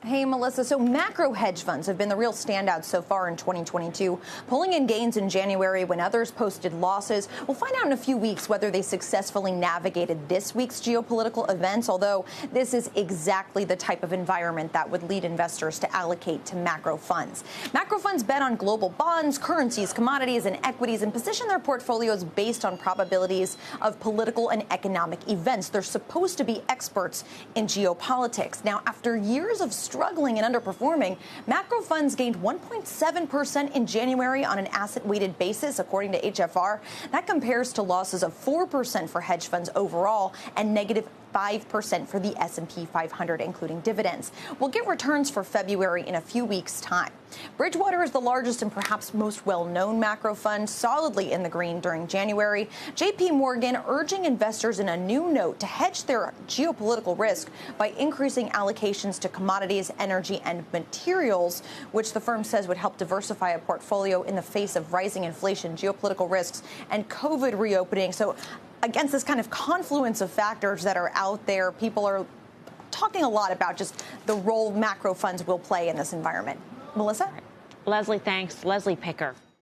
Hey, Melissa. So macro hedge funds have been the real standouts so far in 2022, pulling in gains in January when others posted losses. We'll find out in a few weeks whether they successfully navigated this week's geopolitical events, although this is exactly the type of environment that would lead investors to allocate to macro funds. Macro funds bet on global bonds, currencies, commodities, and equities and position their portfolios based on probabilities of political and economic events. They're supposed to be experts in geopolitics. Now, after years of struggling and underperforming, macro funds gained 1.7% in January on an asset-weighted basis, according to HFR. That compares to losses of 4% for hedge funds overall and negative 5% for the S&P 500, including dividends. We'll get returns for February in a few weeks' time. Bridgewater is the largest and perhaps most well-known macro fund, solidly in the green during January. JP Morgan urging investors in a new note to hedge their geopolitical risk by increasing allocations to commodities, energy, and materials, which the firm says would help diversify a portfolio in the face of rising inflation, geopolitical risks, and COVID reopening. So against this kind of confluence of factors that are out there, people are talking a lot about just the role macro funds will play in this environment. Melissa? Leslie, thanks. Leslie Picker.